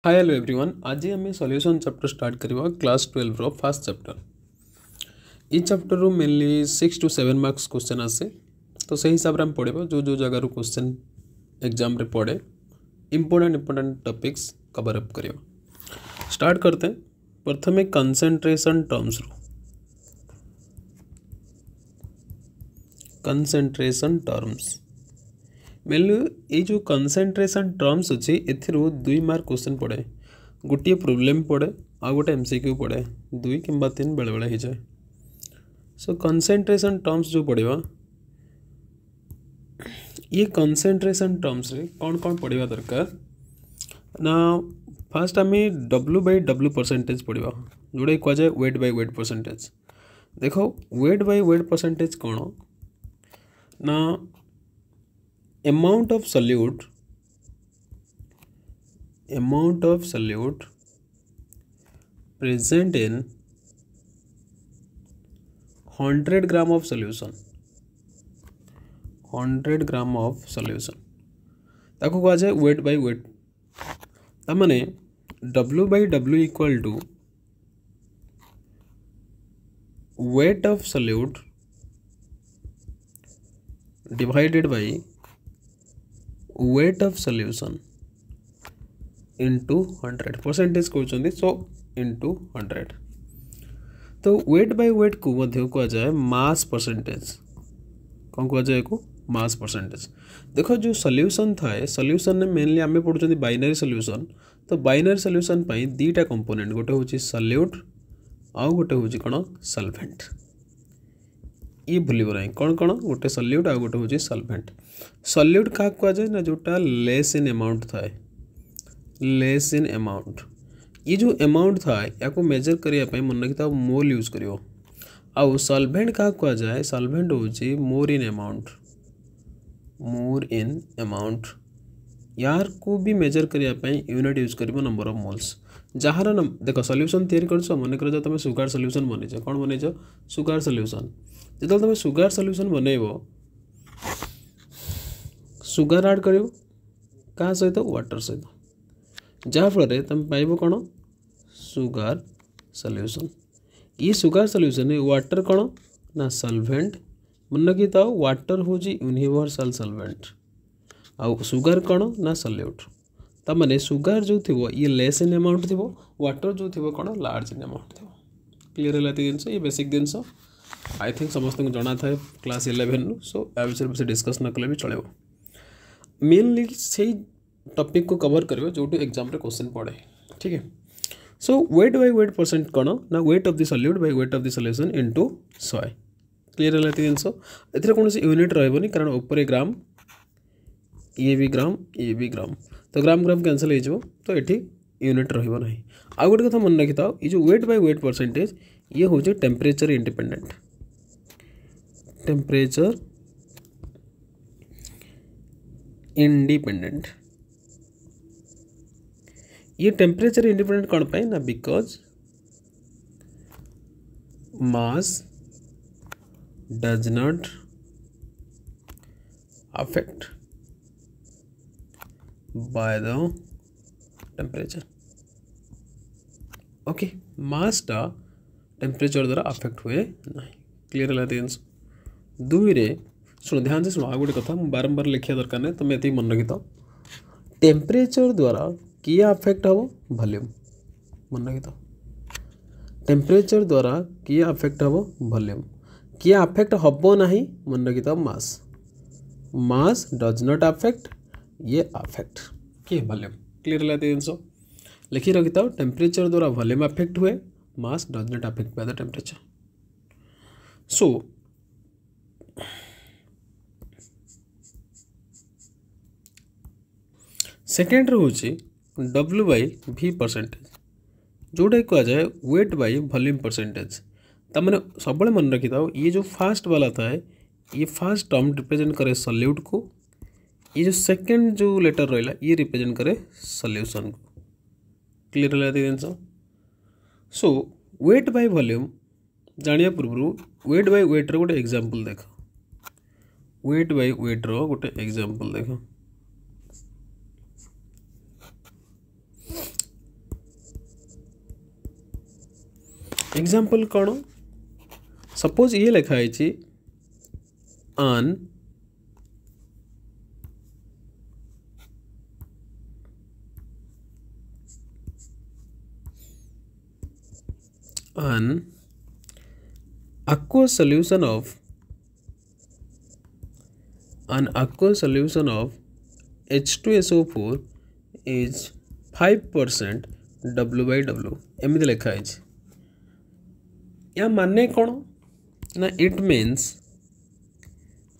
Hi hello everyone. आज आम solution chapter start करवा क्लास 12 रो फर्स्ट चैप्टर। ई chapter रू मेनली 6 to 7 मार्क्स क्वेश्चन आसे, तो सही हिसाब से हम पढ़ा जो जगार क्वेश्चन एग्जाम रे पड़े इंपोर्टेंट टॉपिक्स कवर अप करवा। स्टार्ट करते हैं प्रथमे कंसंट्रेशन टर्म्स रू। कंसंट्रेशन टर्म्स मेनली ये जो कंसंट्रेशन टर्म्स अच्छी एथिरू 2 मार्क क्वेश्चन पड़े, गोटे प्रोब्लेम पड़े आ गोटे एमसीक्यू पड़े, 2 किंबा 3 बेले बेले हो जाए। सो कंसंट्रेशन टर्म्स जो पढ़ा ये कंसंट्रेशन टर्म्स रे कौन कौन पढ़ा दरकार ना। फास्ट आम W/W परसेंटेज पढ़ा जोड़ा कह जाए वेट बाय वेट परसेंटेज। देखो वेट बाय वेट परसेंटेज कौन ना amount of solute present in 100 gram of solution, 100 gram of solution ताको कहा जाए वेट बाय वेट। तमाने W/W equal to weight of solute divided by weight of solution into 100 percentage कहते। So into 100 तो wait by wait को कह जाए mass percentage. कौन कह जाए को मास परसेंटेज। देखो जो सॉल्यूशन थाए सॉल्यूशन ने मेनली आम पढ़ुं बाइनरी सॉल्यूशन। तो बाइनरी सॉल्यूशन पाई दीटा कंपोनेंट गोटे हूँ सॉल्यूट आउ गोटे हूँ कौन सॉल्वेंट। ये भूलिब ना कौन कौन गोटे सॉल्यूट आ गोटे हूँ सॉल्वेंट। सॉल्यूट क्या कह जाए ना जोटा लेस इन अमाउंट थाए, लेस इन अमाउंट। ये जो अमाउंट था या मेजर करने मन रखी मोल यूज कर। आउ सॉल्वेंट क्या कह जाए सॉल्वेंट हूँ मोर in amount, more in amount. यार को भी मेजर करने यूनिट यूज कर नंबर ऑफ मोल्स जार देख सॉल्यूशन तैयारी कर मन कर तुम सुगार सॉल्यूशन बनईच। कौन बनईच सुगार सॉल्यूशन। जो तुम सुगार सॉल्यूशन बनइब सुगार ऐड कर क्या सहित वाटर सहित जहाँफल तुम पाइब कौन सुगार सॉल्यूशन। ये सुगार सॉल्यूशन वाटर कौन ना सॉल्वेंट। मन रखी था वाटर हूँ यूनिवर्सल सॉल्वेंट आउ सुगार कौन ना सॉल्यूट। तमाने सुगार जो थी ये लेस इन अमाउंट थी, वाटर जो थी कौन लार्ज इन अमाउंट थी। क्लीयर है जिनस ये बेसिक जिनस आई थिंक समस्त जना था क्लास 11 रु। सो या विषय बेस डिस्कस न कले भी चलो। मेनली से टॉपिक को कवर करेंगे जो एग्जाम रे क्वेश्चन पड़े। ठीक है। सो वेट बाय वेट परसेंट कौन ना weight of the solute bye weight of the solution into 100। Clear है जिनस ए कौन यूनिट रही कारण ऊपर ग्राम ये भी ग्राम तो ग्राम ग्राम कैंसल हो तो ये यूनिट रहा ना। आउ गोटे कथा मन रखी था ये जो वेट बाय वेट परसेंटेज ये हूँ टेम्परेचर इंडिपेंडेंट। टेम्परेचर इंडिपेंडेंट ये टेम्परेचर इंडिपेंडेंट कौन पाए ना because mass does not affect by the temperature. Okay mass टा टेम्परेचर द्वारा अफेक्ट हुए ना। क्लीयर है जिनस दुई रे शुण ध्यान से शुण आ गोटे कथा बारंबार लिखा दरकार नहीं तुम ये मन रखी था टेम्परेचर द्वारा किए अफेक्ट हम वॉल्यूम। मन रखी था टेम्परेचर द्वारा किए अफेक्ट हम वॉल्यूम किए अफेक्ट हम ना मन रखी था मास। मास डज नॉट अफेक्ट ये अफेक्ट किए वॉल्यूम। क्लीयर है जिनस लिखी रखी था टेम्परेचर द्वारा वॉल्यूम अफेक्ट हुए mass does not affect by the temperature. So second हूँ W/V परसेंटेज जोटा कह जाए वेट बाय वॉल्यूम परसेंटेज। तमाने सब मन रखी था ये जो फास्ट वाला था ये फास्ट टर्म रिप्रेजेंट करे सॉल्यूट को, ये जो सेकेंड जो लेटर रहा ये रिप्रेजेंट करे सॉल्यूशन को। क्लीयर है जिनस। सो वेट बाय वॉल्यूम जानिया पूर्व वेट बाय वेट रो गोटे एग्जांपल देख। वेट बाय वेट रो गोटे एग्जांपल देख। एग्जांपल कौन सपोज ये लिखा है an aqueous solution of H2SO4 is 5% W/W एमती लिखा है। या माने कौन ना इट मीन्स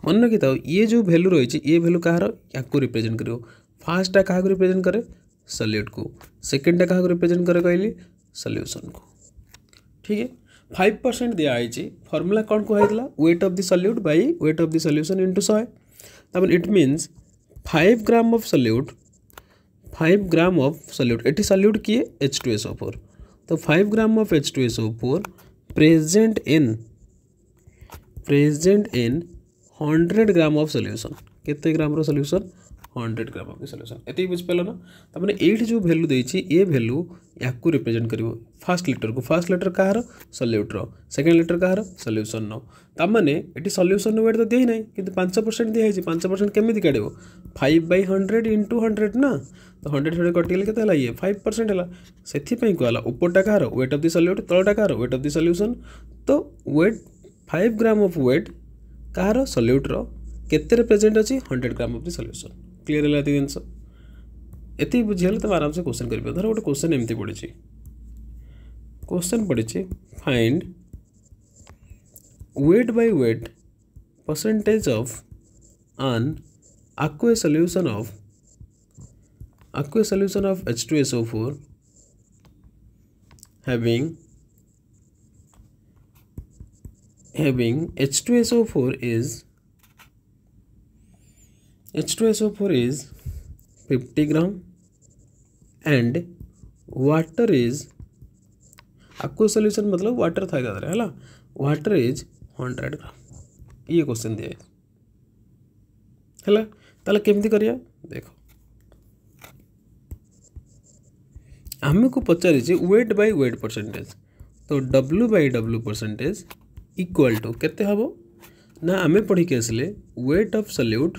मन रखी था ये जो वैल्यू रही ये वैल्यू कहार या रिप्रेजेंट कर फार्स्टा क्या रिप्रेजेंट करे सल्यूट को सेकेंडटा क्या रिप्रेजेंट करे कहली सल्यूशन को। ठीक है 5% दिखाई फॉर्मूला कौन कहला weight of the solute by weight of the solution into 100 तब it means 5 gram of solute एटी सल्यूट किए H2SO4 तो 5 gram of H2SO4 present in 100 gram of solution केते ग्राम रो सॉल्यूशन 100 ग्राम ऑफ सॉल्यूशन एते बुझ पेलो ना त माने एठी जो वैल्यू देछि ए वैल्यू याकू रिप्रेजेंट करिवो फर्स्ट लेटर कहार सॉल्यूट रो सेकंड लेटर कहार सॉल्यूशन नो त माने एठी सॉल्यूशन नो वेट तो देहि नै किंतु 5% दिया है 5% केमिति काढिवो 5/100 into 100 ना तो 100 कटिले केते हला ये 5% हला सेथि पई कहला ऊपरटा कहार वेट ऑफ द सॉल्यूट तळटा कहार वेट ऑफ द सॉल्यूशन तो वेट 5 ग्राम ऑफ वेट कहार सॉल्यूट रो केते रिप्रेजेंट अछि 100 gram of the solution clear है जिनस एति बुझियल तुम आराम से क्वेश्चन कर धर गोटे क्वेश्चन एमती पड़ी क्वेश्चन पड़ी find wait by wait percentage of an aqueous solution of H2SO4 having H2SO4 is 50 gram and water is aqueous solution मतलब वाटर था है वाटर इज 100 ग्राम ये क्वेश्चन दिया है ताले केमती करिया देखो आमे को पचारि वेट बाय वेट परसेंटेज तो W/W परसेंटेज इक्वल टू केते हबो ना आमे पढ़ी के आसले wait of solute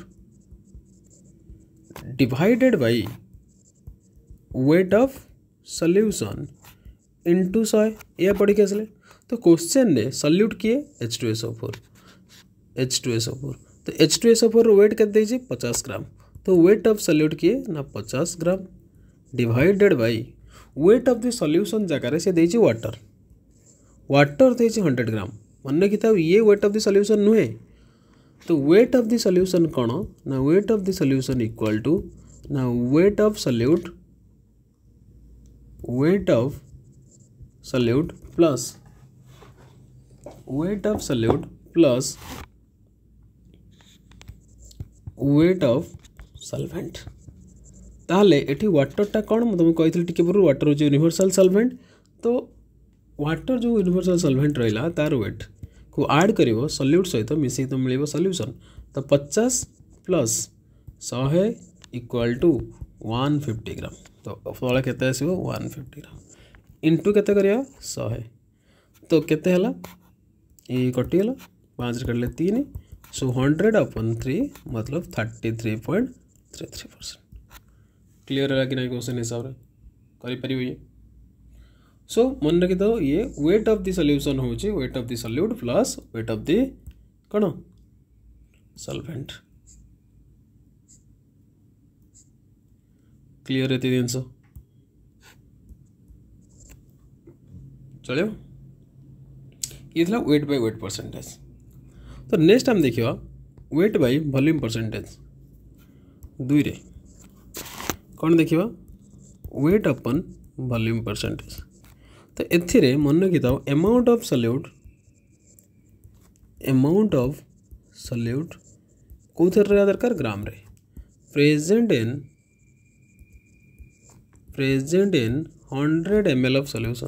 divided by weight of solution into 100 या पढ़ी के आसले तो क्वेश्चन ने सॉल्यूट किए H2SO4 तो H2SO4 वेट केते देछि 50 ग्राम तो वेट ऑफ सॉल्यूट किए ना 50 gram divided by weight of the solution जगह से देछि वाटर देछि 100 ग्राम मन की था ये वेट ऑफ द सॉल्यूशन नुहे तो वेट ऑफ द सॉल्यूशन कौन ना weight of the solution equal to ना weight of solute plus weight of solvent ताले एठी वाटरटा कौन तुमको कही टिके पूर्व वाटर हो यूनिवर्सल सॉल्वेंट तो वाटर जो यूनिवर्सल सॉल्वेंट रहा तार वेट को ऐड करिवो सॉल्यूट सहित मिसे तो मिलिबो सॉल्यूशन तो 50 प्लस 100 इक्वल टू 150 ग्राम तो फल केते आसीबो 150 ग्राम इनटू केते करिया 100 तो केते हला ए कटि हला 5 रे कटले 3 सो 100/3 मतलब 33.33%। क्लियर है कि नहीं क्वेश्चन हिसाब से करि परिबो ये सो मन रखी दो ये वेट ऑफ द सॉल्यूशन होची wait of the solute plus weight of the कौन सॉल्वेंट। क्लियर है जिनस चलो ये था वेट बाय वेट परसेंटेज तो नेक्स्ट हम देखिए वेट बाय वॉल्यूम परसेंटेज 2 रे कौन देखिए वेट अपन वॉल्यूम परसेंटेज तो एथिरे मन रखी था अमाउंट ऑफ सॉल्यूट कौन रहा दरकार ग्राम रे present in 100 ml of solution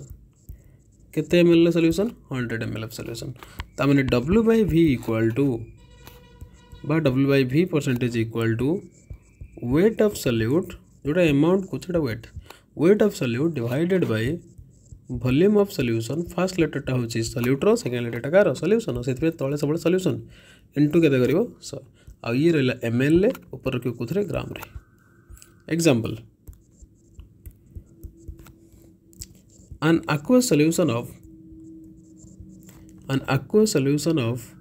केते ml solution 100 ml of solution ता माने W/V इक्वल टू बा W/V percentage equal to weight of solute जोटा अमाउंट कुछ weight of solute divided by volume of solution first लेटरटा हूँ सल्यूट्र सेकेंड लेटरटा कार सॉल्यूशन से तले सब सॉल्यूशन इनटू केते करिवो आ ये रहला ml रे ऊपर रखियो कुथरे ग्राम रे example an aqueous solution of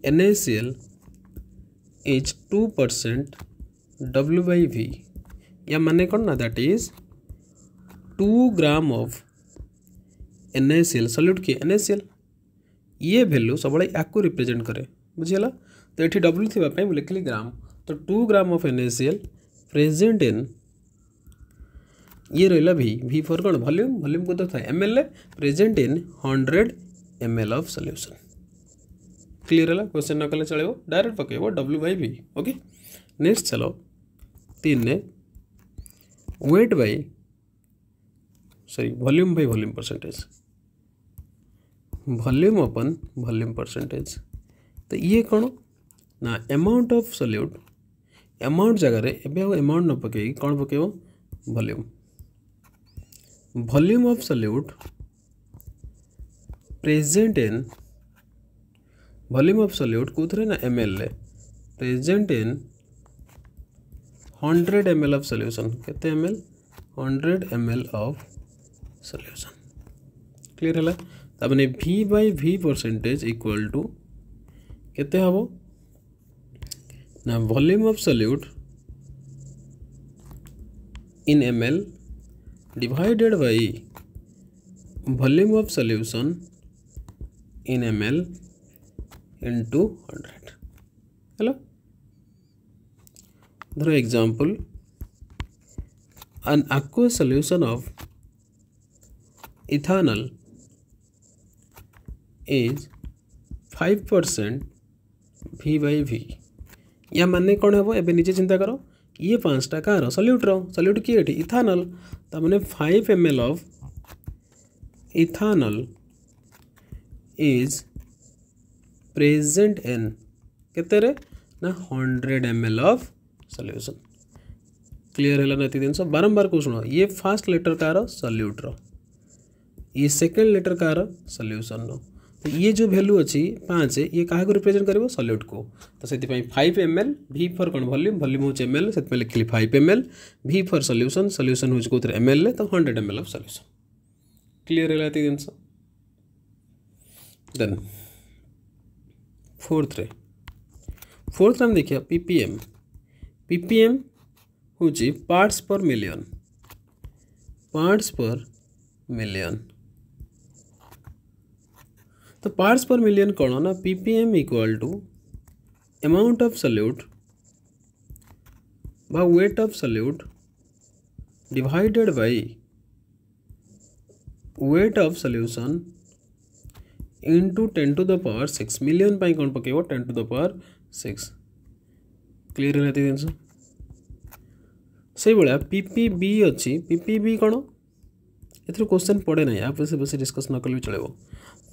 NaCl is 2% W by V या माने कौन ना that is 2 gram of NaCl solute की NaCl ये वैल्यू सब आपको रिप्रेजेंट करे बुझीगला तो ये W थी लिखली ग्राम तो 2 gram of NaCl present in ये रहा V फॉर कौन वॉल्यूम को तो था ml present in 100 ml of solution clear है क्वेश्चन न कले चलो डायरेक्ट पकेबो W by V okay next चलो 3 ने weight by volume by volume percentage volume अपन वॉल्यूम परसेंटेज तो ये कौन ना अमाउंट ऑफ सॉल्यूट अमाउंट जगह अमाउंट न पकई कौन पकेबो volume of solute present in volume of solute कुथरे ना ml present in 100 ml of solution केते ml 100 ml of solution clear है तबने V by V percentage equal to केते हबो ना volume of solute in ml divided by volume of solution in ml into 100 hello the example an aqueous solution of ethanol is 5% V by V या माने कौन है एबे नीचे चिंता करो ये 5टा कार सॉल्यूट किए इथानल तमने 5 ml of ethanol is present in केते रे ना 100 ml ऑफ सॉल्यूशन क्लियर है ना दिन सब बारंबार को सुनो ये फर्स्ट लेटर कार सॉल्यूट रो ये सेकंड लेटर कार सॉल्यूशन रो तो ये जो वैल्यू अच्छी 5 ये क्या रिप्रेजेंट करिवो सॉल्यूट को तो से 5 ml V फॉर कौन वॉल्यूम हो ml से लिखली 5 ml V फॉर सॉल्यूशन हो को ml तो 100 ml ऑफ सॉल्यूशन क्लियर है दिन देन फोर्थ हम देखिए ppm हूँ पार्ट्स पर मिलियन तो पार्ट्स पर मिलियन कौन ना ppm equal to amount of solute बा weight of solute divided by weight of solution into 10 to the power 6 million पाई कौन पकेबो 10 to the power 6 क्लियर है दिन से भाया ppb अच्छी ppb कौन एथर क्वेश्चन पड़े ना आप बस डिस्कस न कल भी चलेबो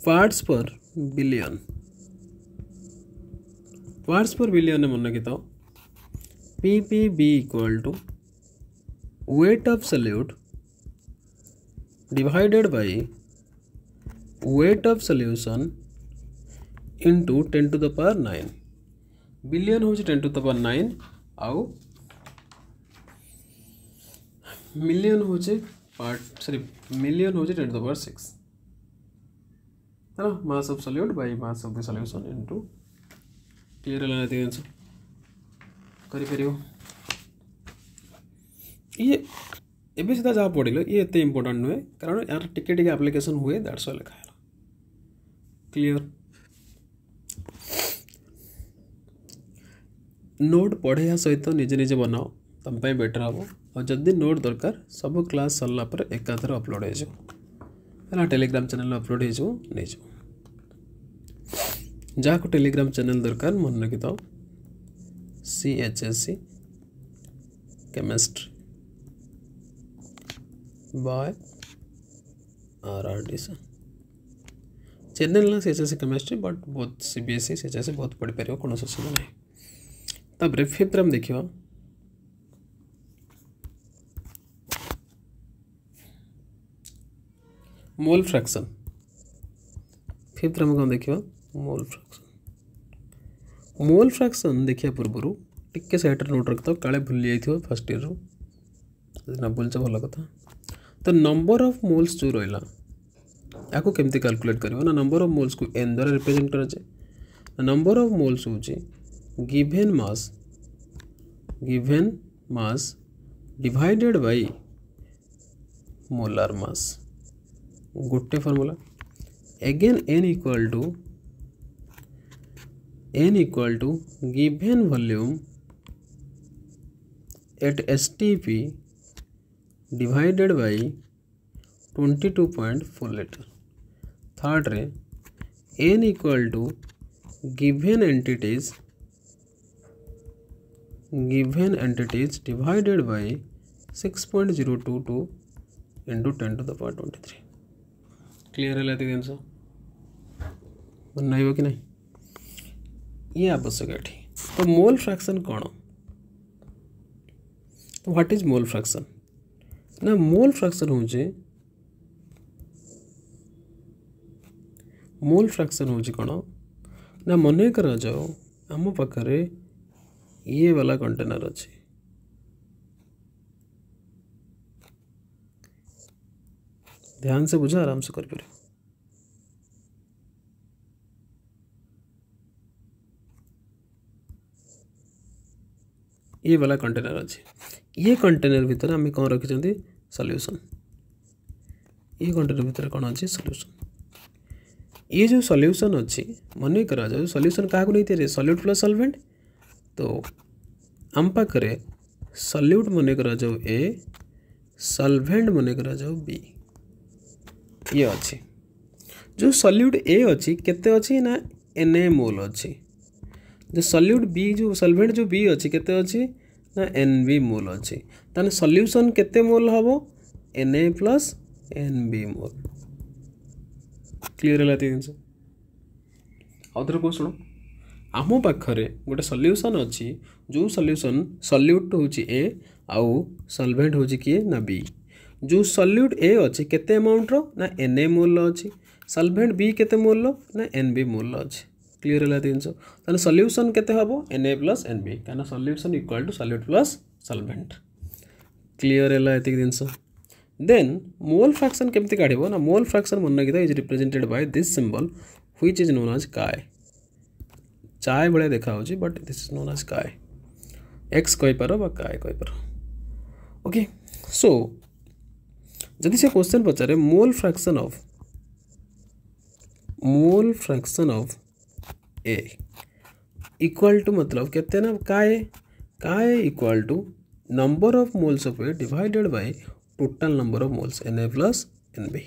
पार्ट्स पर बिलियन मन की तो ppb equal to weight of solute divided by weight of solution into 10 to the power 9 billion हूँ 10 to the power 9 आउ मिलियन हूँ मिलियन हूँ 10 to the power 6 है ना मास of solute bye mass of the solution into clear है answer करि परियो ये एबे सीधा जहाँ पढ़िल ये एते इंपोर्टेंट नुहे कारण यार टिके टिके एप्लिकेशन हुए दैट्स व्हाई लिखा है क्लियर नोट पढ़ाया सहित निजे निजे बनाओ तुम बेटर हम और जदि नोट दरकार सब क्लास सरला पर एकाथर अपलोड हो टेलीग्राम चैनल अपलोड हो जहाँ को टेलीग्राम चैनल दरकार मन रखी तो CHSC chemistry bye RRD channel ना CHSC केमिस्ट्री बट बहुत CBSE CHSC बहुत पढ़ी पार कौन असुविधा ना तब फिफ्थ हम देखिए मोल फ्रैक्शन फिफ्थ आम कौन देखा मोल फ्रैक्शन देखा पूर्व टिके सैड नोट रखिथ काले भूली जाइए फर्स्ट ईयर ना भूलच भल कथा तो नंबर ऑफ मोल्स जो रहा या केमती कैलकुलेट कर ना नंबर ऑफ मोल्स को एन द्वारा रिप्रेजेंट कराए नंबर ऑफ मोल्स हूँ given mass divided by molar mass गोटे formula again n equal to given volume at STP divided by 22.4 litre third रे n equal to given entities divided by 6.022 into 10 to the power 23 clear है जिन मन कि नहीं ये आवश्यक है तो मोल फ्रैक्शन कौन तो व्हाट इज मोल फ्रैक्शन ना मोल फ्रैक्शन हूँ कौन ना मन करा जाओ आम पाखे ये वाला कंटेनर अच्छी ध्यान से बुझा आराम से कर पारे ये वाला कंटेनर अच्छी ये कंटेनर भीतर आम कौन रखी सॉल्यूशन ये कंटेनर भीतर कौन अच्छी सॉल्यूशन ये जो सॉल्यूशन अच्छी मन करा जाओ सॉल्यूशन क्या नहीं सॉल्यूट प्लस सॉल्वेंट तो आम पाखे सॉल्यूट मन करा जाओ ए सॉल्वेंट मन करा जाओ बी ये अच्छी जो सॉल्यूट ए अच्छी केते अच्छी ना Na मोल अच्छी जो सॉल्यूट बी जो सॉल्वेंट जो बी अच्छी केते अच्छी ना Nb मोल अच्छी ताने सॉल्यूशन केते मोल हबो Na प्लस Nb मोल क्लियर है जिन आउथरे को सुनो आम पाखे गोटे सॉल्यूशन अच्छी जो सॉल्यूशन सॉल्यूट हूँ ए आउ सॉल्वेंट हूँ किए ना बी जो सॉल्यूट ए अच्छी केते अमाउंट रो ना Na मोल अच्छी सॉल्वेंट बी केते मोल ना Nb मोल अच्छी क्लियर है जिन ताने सॉल्यूशन केते हबो Na प्लस Nb कहना solution equal to solute plus solvent clear है जिन देन मोल फ्रैक्शन केमती काढ़िबो ना मोल फ्रैक्शन मन रखिथा is represented by this symbol which is known as chi चाय भाया देखा but this is known as chi x कही पार काय कही पार ओके सो जदि से क्वेश्चन पचारे mole fraction of A equal to मतलब केते ना chi equal to number of moles of A divided by total number of moles Na plus Nb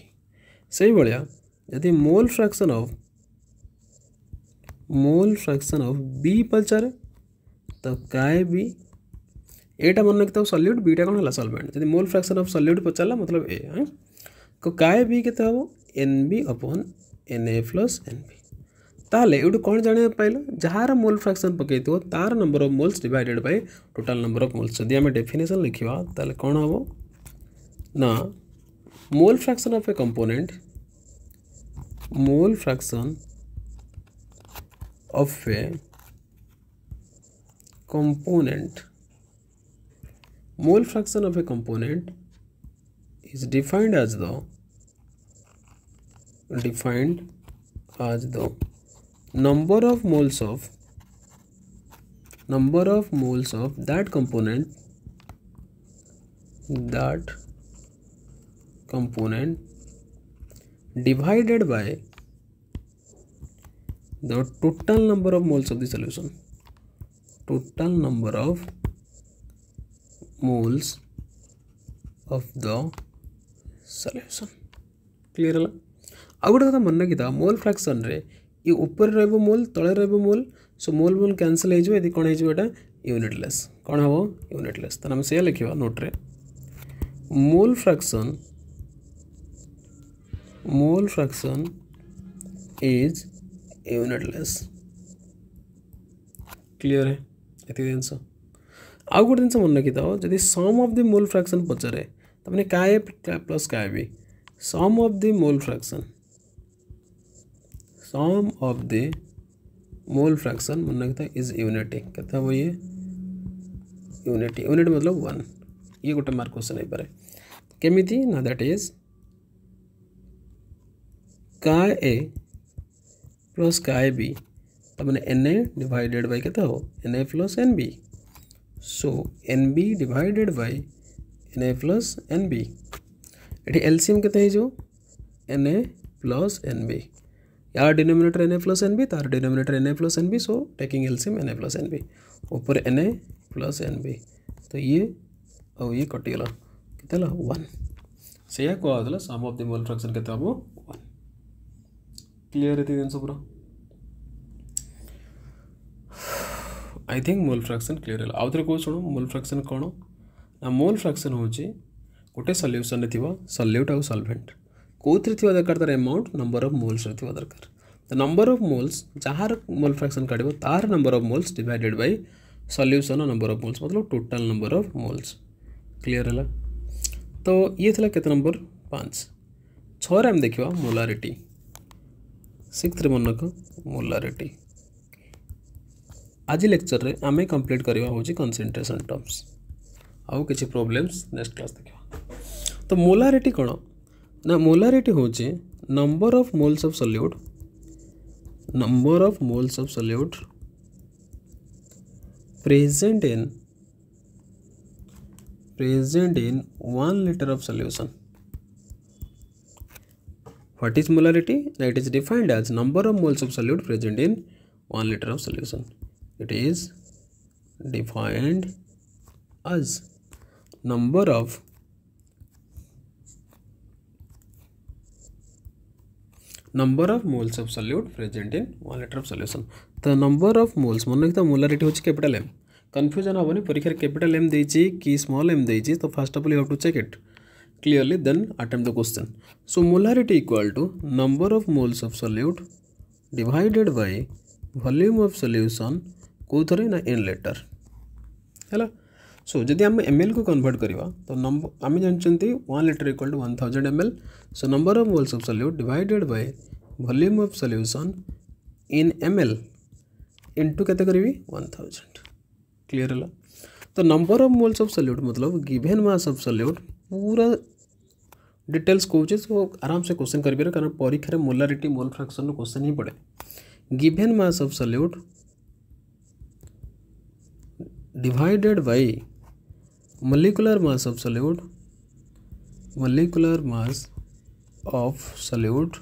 से भाया यदि मोल फ्रैक्शन ऑफ बी पचारे तो काय बी एटा मन रखता सॉल्यूट बीटा कौन है सॉल्वेंट जब मोल फ्रैक्शन ऑफ सॉल्यूट पचारा मतलब ए तो काय बी के Nb upon Na plus Nb ताले ये कौन जाना पाइल जार मोल फ्रैक्शन पकई तार number of moles divided by total number of moles जदि आम डेफिनेशन लिखा ताले कौन हम ना mole fraction of A component mole fraction of A component mole fraction of a component is defined as the number of moles of that component divided by the total number of moles of the solution. Total number of moles of the solution. Clear है आ गोटे कथा मन रखी था mole fraction रे ये ऊपर रहिबो मोल तळे रहिबो मोल सो मोल मोल कैंसिल हो जाए कौन हो एटा यूनिटलेस कौन हम यूनिटलेस तो आम से लिखा नोट रे mole fraction is unitless clear है ये जिनस आउ गोटे जिन मन रखी था जब sum of the mole fraction पचारे तमें काय प्लस काय B sum of the mole fraction, sum of the mole fraction मन रखता है इज यूनिटी, कहता है ये यूनिटी, यूनिट मतलब 1, ये गोटे मार्क क्वेश्चन हो पारे केमिति ना, that is chi A plus काय बी तमाने एन ए डिवाइडेड बाय केता हो n A plus n B, so n B divided by n A plus n B, ये एलसीएम केते हो n A plus n B, यार denominator n A plus n B, तार denominator n A plus n B, so taking LCM n A plus n B, ऊपर n A plus n B, तो ये और ये कटिगला केते 1, से या कहला सम ऑफ द मोल फ्रैक्शन केते हबो 1। क्लियर है दिन पूरा, I think mole fraction clear है। आउ थे कह शुण मोल फ्रैक्शन कौन ना, मोल फ्रैक्शन हूँ गोटे सल्यूशन सल्यूट आउ सॉल्वेंट कौन दरकार तार अमाउंट नंबर ऑफ मोल्स दरकार, तो नंबर ऑफ मोल्स जार मोल फ्रैक्शन काढ़ तार number of moles divided by solution number of moles मतलब total number of moles. Clear है, तो ये थला केते नंबर 5। 6 आम देखा मोलारिटी, 6 मन रख मोलारिटी। आज लेक्चर रे आमे कंप्लीट करवा होची कंसंट्रेशन टर्म्स, आउ किछि प्रॉब्लम्स नेक्स्ट क्लास देखा। तो मोलारिटी कौन ना, मोलारिटी होची number of moles of solute, number of moles of solute present in 1 liter of solution। What is molarity? Now it is defined as number of moles of solute present in 1 liter of solution. It is defined as number of moles of solute present in 1 liter of solution। The number of moles मन रखता molarity होची capital M, confusion हेनी परीक्षा capital M देइछि कि small M देइछि, तो first of all you have to check it clearly then attempt the question. So molarity equal to number of moles of solute divided by volume of solution कोथरे ना in litre हैला। सो जदि हम ML को convert करवा तो number आम जानते 1 litre equal to 1000 ml। So number of moles of solute divided by volume of solution in ml into केते करबी 1000। क्लियर है, तो number of moles of solute मतलब गिवन मास ऑफ सॉल्यूट पूरा डिटेल्स कहूँ, तो आराम से क्वेश्चन करेंगे कारण परीक्षा मोलारिटी मोल फ्रैक्शन क्वेश्चन ही पड़े। Given mass of solute divided by molecular mass of solute, molecular mass of solute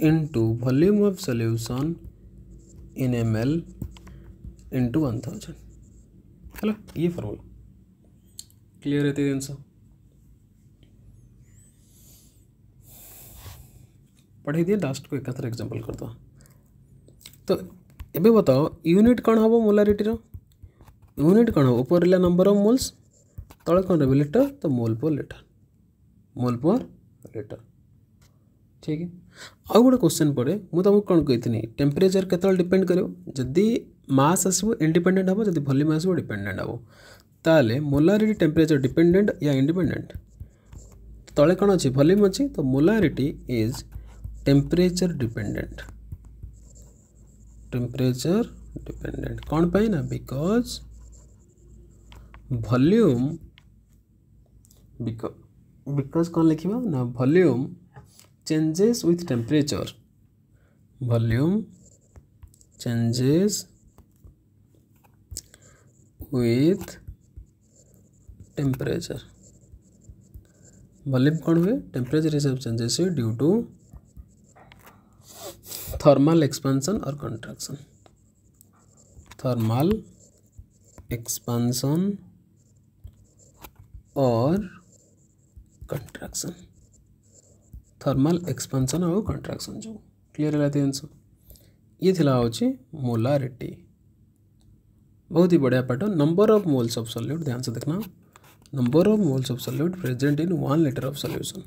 into volume of solution in ml into 1000 है, ये फॉर्मूला क्लियर है। आंसर पढ़े दिए, लास्ट को एकाथर एग्जांपल कर दो। तो एबे बताओ यूनिट कौन हम मोलारिटी रो, यूनिट कौन हम ऊपर रहा नंबर ऑफ मोल्स, तले कौन रहा लीटर, तो मोल पर लीटर, मोल पर लीटर। ठीक है, आउ गोटे क्वेश्चन पड़े मुझे तुमको कौन कही टेम्परेचर केतल डिपेंड करो, जदि मास आसो इंडिपेंडेंट हम, जब वॉल्यूम आसो डिपेंडेंट हम, ताले मोलारिटी टेम्परेचर डिपेंडेंट या इंडिपेंडेंट, तले कौन अच्छी वॉल्यूम अच्छी, तो molarity is temperature dependent, temperature dependent कौन पाई ना, बिकॉज वॉल्यूम बिकॉज कौन लिखा ना, volume changes with temperature, volume changes with temperature, volume कौन हुए टेम्परेचर हिसाब चेंजेस हुए ड्यू टू थर्मल एक्सपेंशन और कंट्रैक्शन, थर्मल एक्सपेंशन और कंट्रैक्शन, थर्मल एक्सपेंशन और कंट्रैक्शन जो क्लियर है आंसर। ये थिला होची मोलारिटी, बहुत ही बढ़िया पाठ। Number of moles of solute ध्यान से देखना, number of moles of solute present in 1 litre of solution,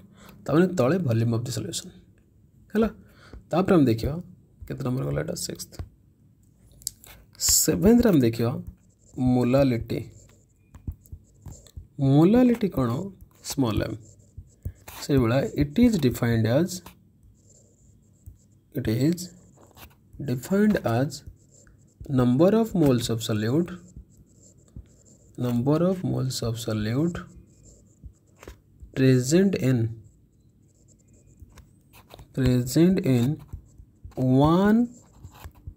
ताने तले वॉल्यूम ऑफ द सॉल्यूशन हैला। तापर हम देखियो केते नंबर गला एटा 6th 7th हम देखियो मोलालिटी, मोलालिटी कौन स्मॉल एम, से बड़ा it is defined as number of moles of solute present in 1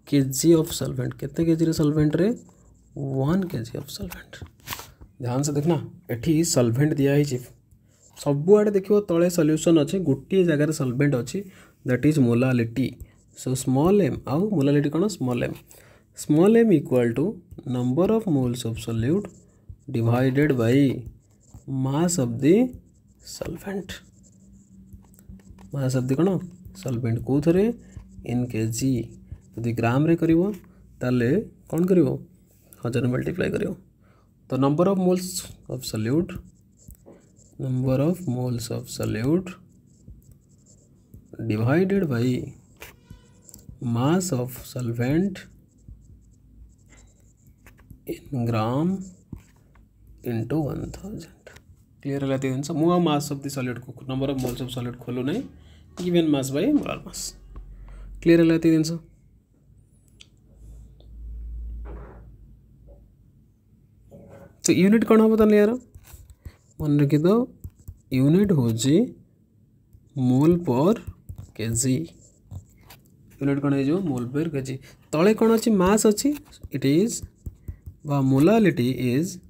kg of solvent. कितने kg रे solvent रे 1 kg of solvent. ध्यान से देखना एठी solvent दिया है सबुआड़े देखिए तले सॉल्यूशन अच्छे गोटे जगार सॉल्वेंट अच्छी that is molality. So small m आउ मोलालिटी कौन small m equal to number of moles of solute divided by mass of the solvent. Mass of the कौन सॉल्वेंट को थरे इन केजी यदि ग्राम रे करिवो ताले कौन करिवो 1000 मल्टीप्लाई करिवो. तो number of moles of solute divided by mass of solvent in gram into 1000. Clear है लाती है मु मास ऑफ द सॉल्यूट को number of moles of solute खोलू नहीं given mass by molar mass. Clear है लाती है तो यूनिट कौन हम ताले यार मन रखी दो यूनिट हूँ मोल पर केजी. यूनिट कौन हो मोल पर केजी. तले कौन अच्छी मास अच्छी इट इज बा molality is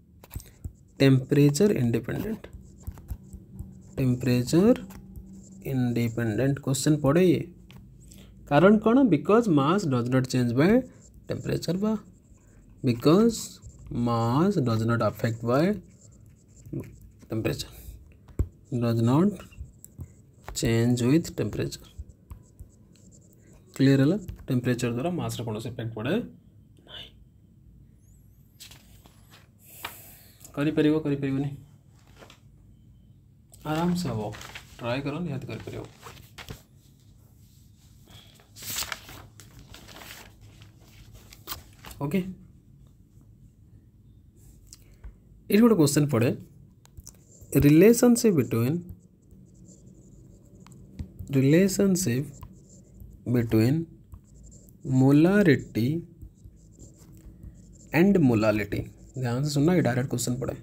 temperature independent. Question पड़े ये कारण कौन because mass does not change by temperature बा because mass does not affect by temperature does not change with temperature. Clear है टेम्परेचर द्वारा मास रे कौन से इफेक्ट पड़े नहीं. करि परिबो नहीं आराम से हो ट्राई करो निहात करि परिबो. ओके ये गोटे क्वेश्चन पड़े relationship between molarity and molality. ध्यान से सुनना ये डायरेक्ट क्वेश्चन पड़े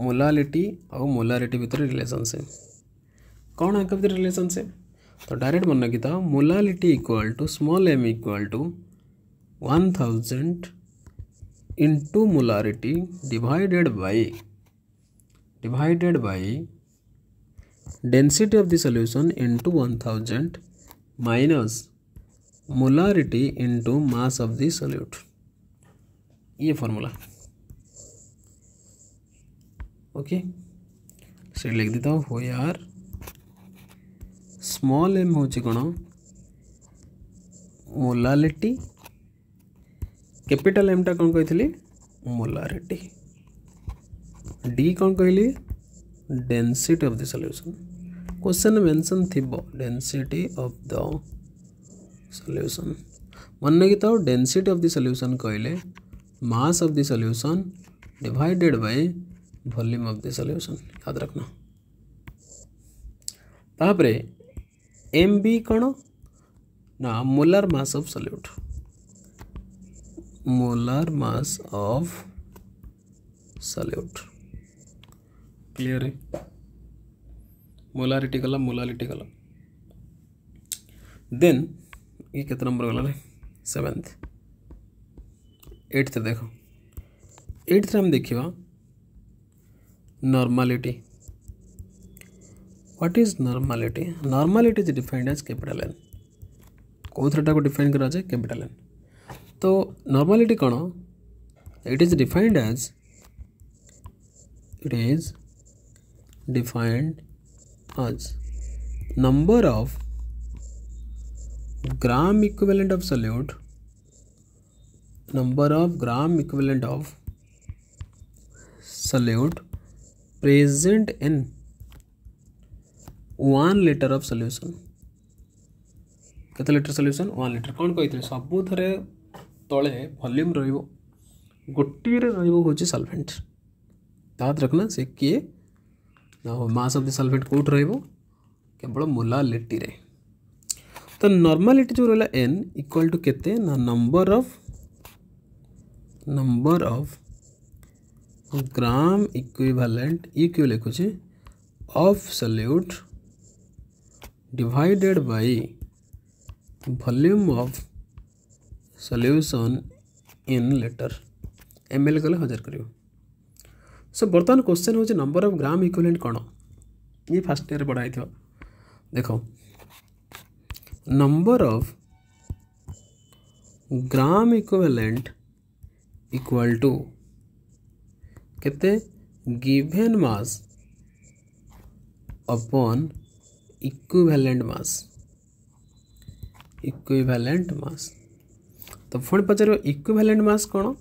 मोलालिटी और मोलारिटी भितर रिलेशनशिप कौन है कभी रिलेशनशिप. तो डायरेक्ट मन रखी था molality equal to small m equal to 1000 into molarity divided by density of the solution into 1000 minus molarity into mass of the solute. ये फॉर्मूला ओके से लिख देता हूँ हो यार स्मॉल m हूँ कौन मोलालिटी कैपिटल m टा कौन कही मोलारिटी डी कौन कहली density of the solution. Question mention थिबो डेंसिटी ऑफ द सॉल्यूशन मन की तो डेंसिटी ऑफ द सॉल्यूशन कहले mass of the solution divided by volume of the solution. याद रखना तापरे एम बी कौन ना molar mass of solute. Molar mass of solute clear है. मोलारिटी गला देन ये कितना नंबर गला 7th 8th देखो 8th हम देखिए normality. What is normality. Normality is defined as capital N. कौ थ्रेटा को डिफाइन करा जाए कैपिटल N. तो नॉर्मालिटी कौन it is defined as number of gram equivalent of solute present in 1 liter of solution. केते लिटर सॉल्यूशन 1 लिटर कौन कही सबू थे तले वॉल्यूम रोटे रोचे सॉल्वेंट. याद रखना से किए मास ऑफ द सल्फेट कोट रहिबो केवल मोलालिटी रे। तो नॉर्मलिटी जो रहा n इक्वल टू केते ना नंबर ऑफ ग्राम इक्विवेलेंट क्यों लिखुचे of solute divided by volume of solution in litre ml कले 1000 करियो। सो बर्तमान क्वेश्चन होचे नंबर ऑफ ग्राम इक्विवेलेंट कौन ये फर्स्ट ईयर पढ़ाई थो। देखो number of gram equivalent equal to केते given mass upon equivalent mass. तो पुणी पचार इक्विवेलेंट मास कौन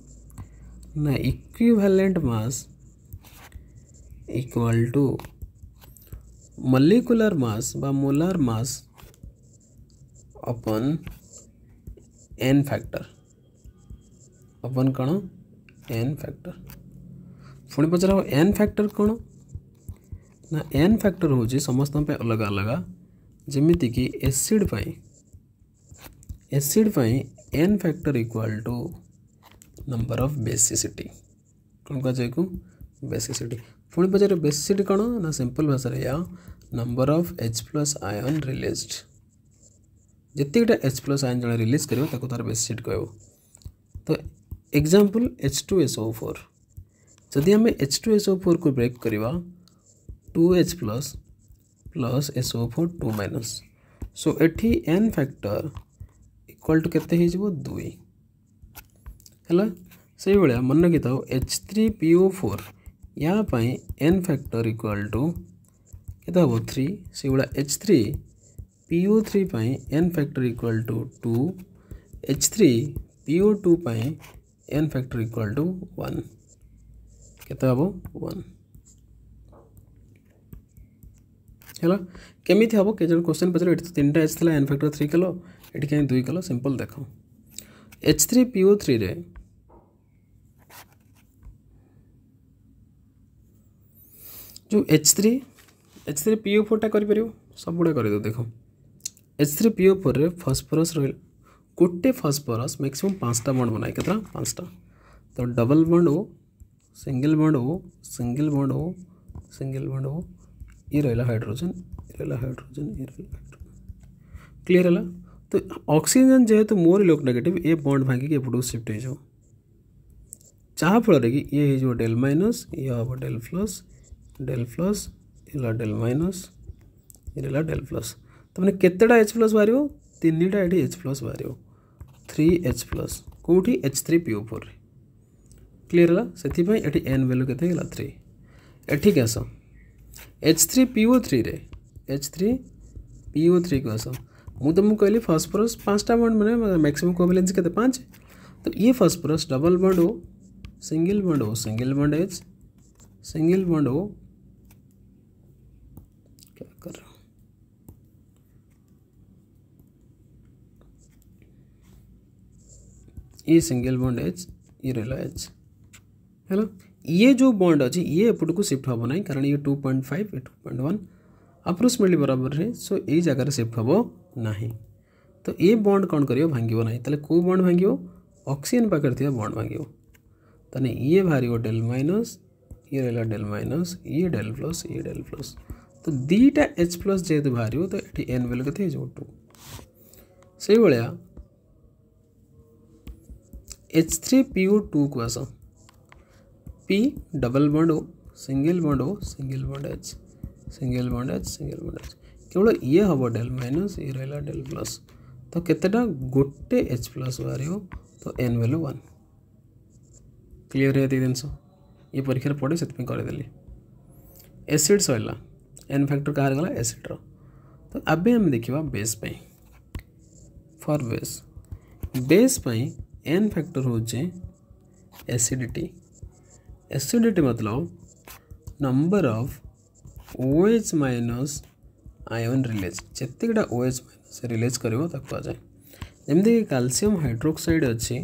ना equivalent mass equal to molecular mass बा मोलार मास अपन n फैक्टर अपन कौन n फैक्टर। पुणी पचार n फैक्टर कौन ना n फैक्टर हूँ समस्त अलग अलग जमीती कि acid n factor equal to number of basicity कौन कह बेसिसिटी। पुणी पचार बेसिसिटी कौन ना सिंपल भाषा या number of H+ ion released जितटा H+ आयन जन रिलीज कर तार बेसिसिटी कह। तो एग्जांपल H2SO4 जदि आम H2SO4 को ब्रेक करवा 2H+ प्लस SO4 2-। सो एठी n फैक्टर इक्वल टू केते हो 2 है से भाया मन रखी था H3PO4 या n फैक्टर इक्वल टू केते हम 3 से भाया H3PO3 n factor equal to 2 H3PO2 n factor equal to 1 केते हम 1 है केमी हम के क्वेश्चन पचार ये तो 3टा H था n फैक्टर 3 कल ये कहीं 2 कल सिंपल देख H3PO3 रे जो H3PO4 टा कर सब गुड़ा कर दो। देख H3PO4 रे फॉस्फोरस रहा गोटे फॉस्फोरस मैक्सिमम 5टा बॉन्ड बनाए के 5टा। तो डबल बॉन्ड हो सिंगल बॉन्ड हो सिंगल बॉन्ड हो सिंगल बॉन्ड हो ये रहा हाइड्रोजन क्लीयर है। तो ऑक्सीजन जेहेतु मोर इलेक्ट्रोनेगेटिव ए बॉन्ड भांगी एपटू शिफ्ट हो जहाँफल कि ये हो डेल माइनस ये हम डेल प्लस ये डेल माइनस ये रहा डेल प्लस। तो मैंने केतेटा H+ बाहर 3टा ये H+ बाहर 3H+ कौटी H3PO4 क्लीयर है से n वैल्यू के 3 एठी के आस H3PO3 रे H3PO3 को आस मु तुमको कहली फॉस्फोरस 5टा बॉन्ड मैंने मैक्सिमम कोवेलेंस के 5। तो ये फॉस्फोरस डबल बॉन्ड हो सिंगल बॉन्ड हो single bond H single bond हो क्या कर रहा हूँ ये सिंगल बॉन्ड H ये रहा H है ये जो बॉन्ड अच्छी ये एपट को शिफ्ट हम ना कारण ये 2.5 ये 2.1 अप्रोक्सीमेटली बराबर है। सो ये जगह शिफ्ट हम ना। तो ये बॉन्ड कौन कर भांगो ना ताले को बॉन्ड भांगो ऑक्सीजन पाखे थी बॉन्ड भांगो ताने ये बाहर डेल माइनस ये रहा डेल माइनस ये डेल प्लस। तो 2टा H+ जेहेतु बाहर तो ये n वैल्यू के 2 से भाया H3PO2 को आस P डबल बॉन्ड हो single bond H single bond H केवल ये हम डेल माइनस ये रहा डेल प्लस। तो केतेटा गोटे H+ बाहर तो n वैल्यू 1 क्लीयर है जिन ये परीक्षा पड़े से करदेली। एसिड सैला n फैक्टर कह गला एसिड रो। तो अबे हम देखा base for base n factor हो एसिडिटी मतलब number of OH minus ion release जितेटा OH माइनस रिलीज कर जाए जमीक कैल्शियम हाइड्रोक्साइड अच्छी।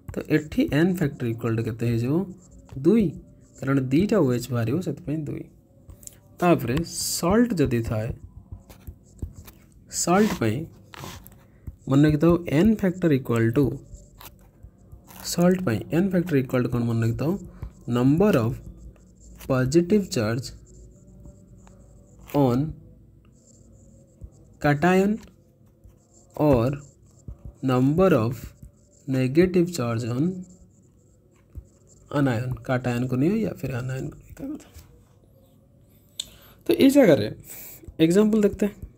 तो एठी n फैक्टर इक्वल टू केते 2 कारण 2टा OH बाहर से 2। तापरे सॉल्ट जदि थाए सॉल्ट पे मन रखिता n factor equal to salt पे एन फैक्टर इक्वल टू कौन मन रखिता number of positive charge on cation और number of negative charge on anion cation को नहीं हो या फिर अनायन को नहीं क्या तो ये जगह एग्जांपल देखते हैं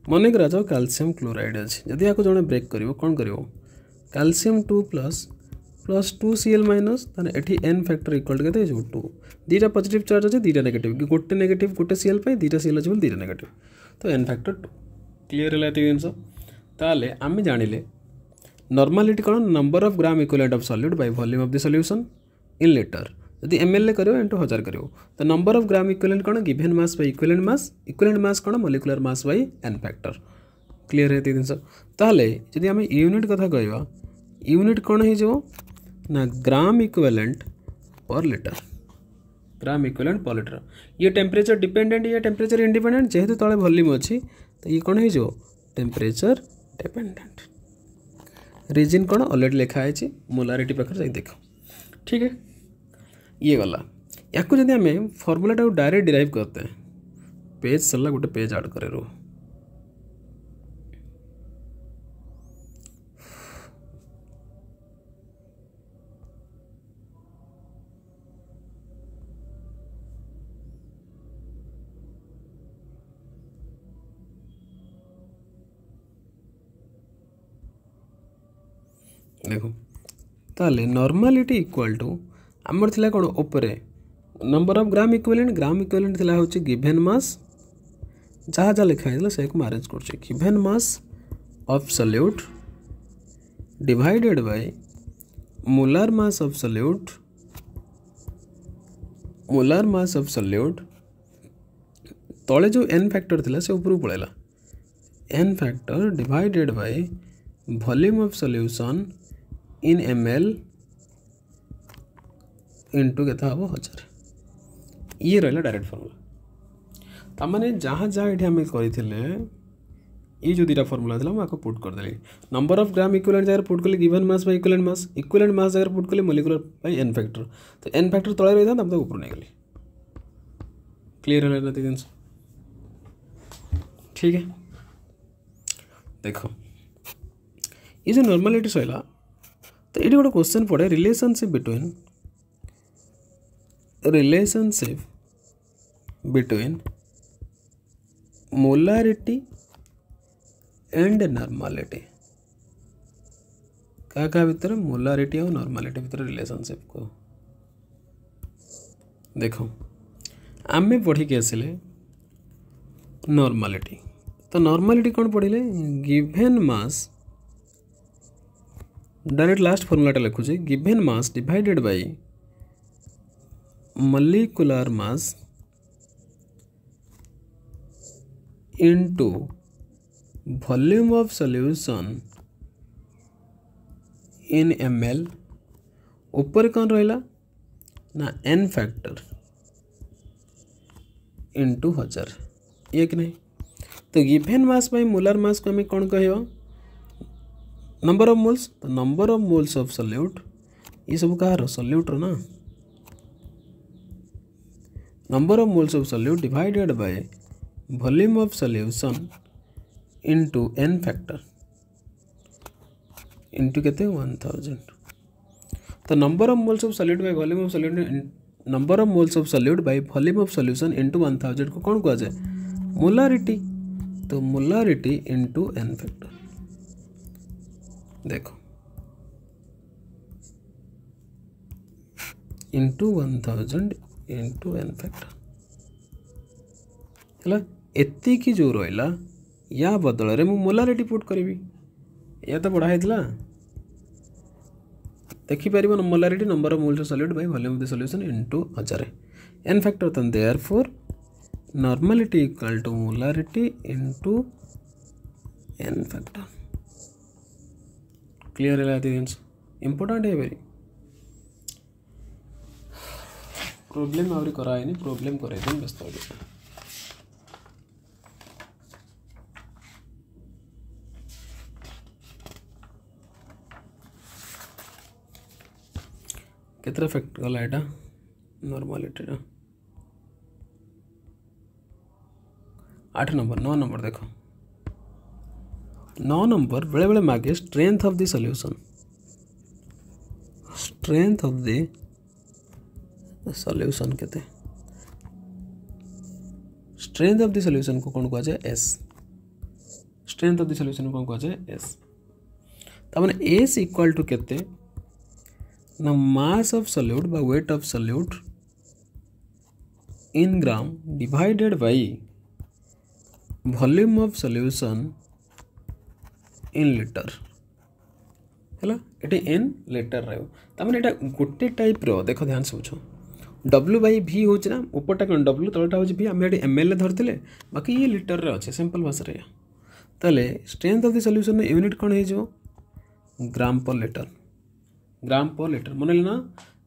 मन करा जाओ कैल्शियम क्लोराइड अच्छी जदि आपको जड़े ब्रेक कर कौन कर कैल्शियम 2 प्लस 2Cl माइनस एटी एन फैक्टर इक्वल टू के 2 दीटा पॉजिटिव चार्ज अच्छे दीटा नेगेटिव गोटे नेगेटिव गोटे Cl पे दीटा Cl अच्छे दीटा नेगेटिव तो एन फैक्टर 2 क्लीयर है जिन ताले आम जानिले नॉर्मालिटी कौन number of gram equivalent of solute by volume of the solution in litre यदि ml करो इंटू 1000 करो तो नंबर ऑफ ग्राम इक्विवेलेंट कौन given mass by equivalent mass कौन molecular mass by n factor clear है जिन ताले यदि आम यूनिट कथा कहवा यूनिट कौन हो ना gram equivalent per litre gram equivalent per litre ये टेम्परेचर डिपेंडेंट ये टेम्परेचर इंडिपेंडेंट जेहेतु तले वॉल्यूम अच्छी तो ये कौन हो टेम्परेचर डिपेंडेंट रीजन कौन ऑलरेडी लिखा है मोलारिटी पाखे जाए देख ठीक है ये गला या जब आम फॉर्मूलाटा डायरेक्ट डिराइव करते हैं पेज सरला गोटे पेज ऐड करे रो देखो ताले नॉर्मालिटी इक्वल टू आमर थिला कोन ऊपरे नंबर ऑफ ग्राम इक्विवेलेंट थिला होची गिवन मास जहाँ जहाँ लिखा है से को अरेंज कर given mass of solute divided by molar mass of solute तले जो एन फैक्टर थिला से ऊपर पळेला n factor divided by volume of solution in ml into के हम 1000 ये रहा डायरेक्ट फॉर्मूला तमाने जहाँ जहाँ ये आम कर जो दुटा फॉर्मूला था मुझे पुट करदेली नंबर ऑफ ग्राम इक्विवेलेंट जगह पुट कली given mass by equivalent mass जगह पुट कली मॉलिक्यूलर बाय एन फैक्टर तो एन फैक्टर तले रही था ऊपर नहीं गली क्लीयर है जिन ठीक है देखो ये जो नॉर्मालिटी सैला तो ये गोटे क्वेश्चन पड़े relationship between molarity and normality क्या भितर मोलारिटी और नॉर्मालिटी भितर रिलेशनशिप को देखो आमे पढ़ी के आसिले नॉर्मालिटी तो नॉर्मालिटी कौन पढ़िले गिवन मास डायरेक्ट लास्ट फॉर्मूलाटा लिखुचे given mass divided by molecular mass into volume of solution in ml ऊपर कौन रहा ना एन फैक्टर इंटू 1000 ये कि नहीं तो given mass by molar mass को हमें कौन कहवा नंबर ऑफ मोल्स तो number of moles of solute ये सब कहार सॉल्यूट ना number of moles of solute divided by volume of solution into n factor into केते 1000 तो number of moles of solute by volume of solute number of moles of solute by volume of solution into 1000 को कौन कहा जाए molarity तो molarity into n factor देखो into 1000 into n factor है एति की जो रहा या बदल रे मु मोलारिटी पुट करी या तो बढ़ा है देखिपर molarity number of moles of solute by volume of the solution into 1000 n factor तो therefore normality equal to molarity into n factor clear है इंपोर्टेंट है वेरी प्रॉब्लम आउरी कराए नहीं प्रॉब्लम करे व्यस्त केतरा इफेक्ट गला एटा नॉर्मलिटी 8 नंबर 9 नंबर देखो 9 नंबर बेले बेले मागे स्ट्रेंथ ऑफ द सॉल्यूशन केते स्ट्रेंथ ऑफ द सॉल्यूशन को कौन कहा जाए S strength of the solution को कहा जाए एस तमाने एस इक्वल टू केते ना मास ऑफ सॉल्यूट बा weight of solute in gram divided by volume of solution in litre है ये एन लिटर रहा एटा गोटे टाइप रो देख ध्यान से बुझ डब्ल्यू बाई भी हो ना उपरटा कौन डब्ल्यू तलटा हो भी आम ये एम एल धरते बाकी ये लिटर रे अच्छे सिंपल भाषा ताले strength of the solution unit कौन हो ग्राम पर लिटर मन ना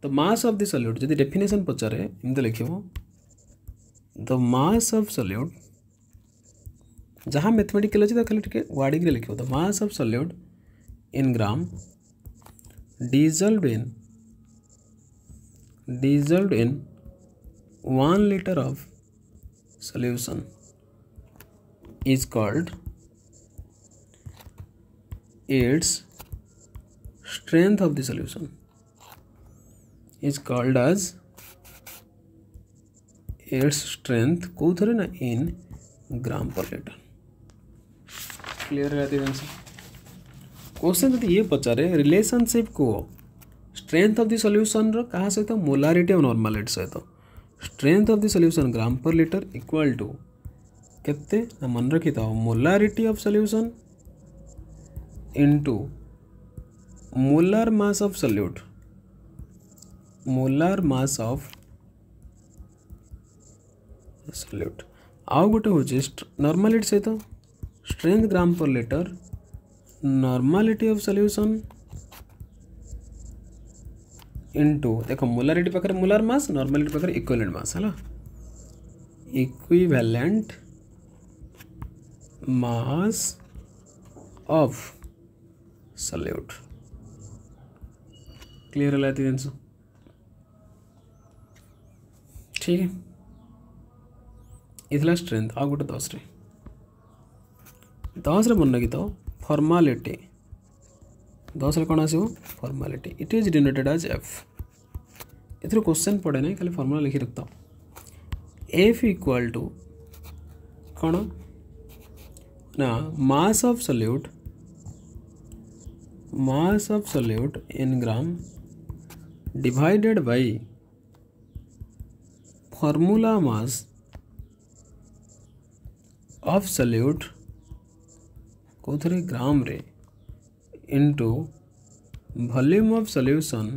तो मास ऑफ द सॉल्यूट जब डेफिनेशन पचारे एमती लिख द मास ऑफ सॉल्यूट जहाँ मैथमेटिकल अच्छे खाली टे वार्डिंग लिख the mass of solute in gram dissolved in 1 liter of solution is called its strength of the solution is called as its strength को थोड़े ना in gram per liter clear रहती है आंसर क्वेश्चन जब ये पचारे relationship को strength of the solution रो कहा सहित मोलारिटी और नॉर्मालिटी सहित strength of the solution gram per litre equal to केते मन रखी था molarity of solution into molar mass of solute आउ गोटे हूँ नॉर्मालिटी सहित strength gram per litre normality of solution into देखो मोलारिटी पाखे मोलार मास नॉर्मालिटी पाखे इक्विवेलेंट मास है equivalent mass of solute clear है आंसर ठीक है इथला स्ट्रेंथ आ गोटे 10 रे मन रखी तो फॉर्मालिटी 10 रे कौन आसो formality it is denoted as F इधर क्वेश्चन पड़े ना खाली फॉर्मूला लिखी रखता एफ इक्वल टू कौन ना मास of solute in gram divided by formula mass of solute को थे ग्राम रे इनटू वॉल्यूम ऑफ सॉल्यूशन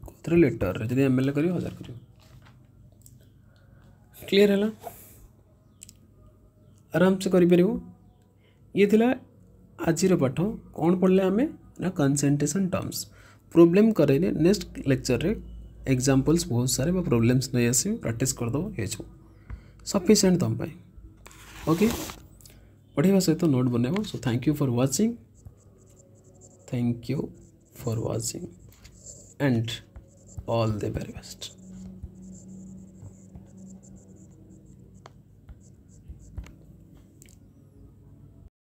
को थे लिटर रे जब एम एल कर 1000 कर क्लियर है आराम से करें ये थिला आज पाठ कौन पढ़ले आम ना कंसंट्रेशन टर्म्स प्रोब्लेम करे नेक्स्ट लेक्चर रे एग्जांपल्स बहुत सारे प्रोब्लेम्स नहीं आस प्रैक्टिस करदे ये सफिशिएंट तुम ओके पढ़ा सहित नोट बनइब so thank you for watching and all the very best.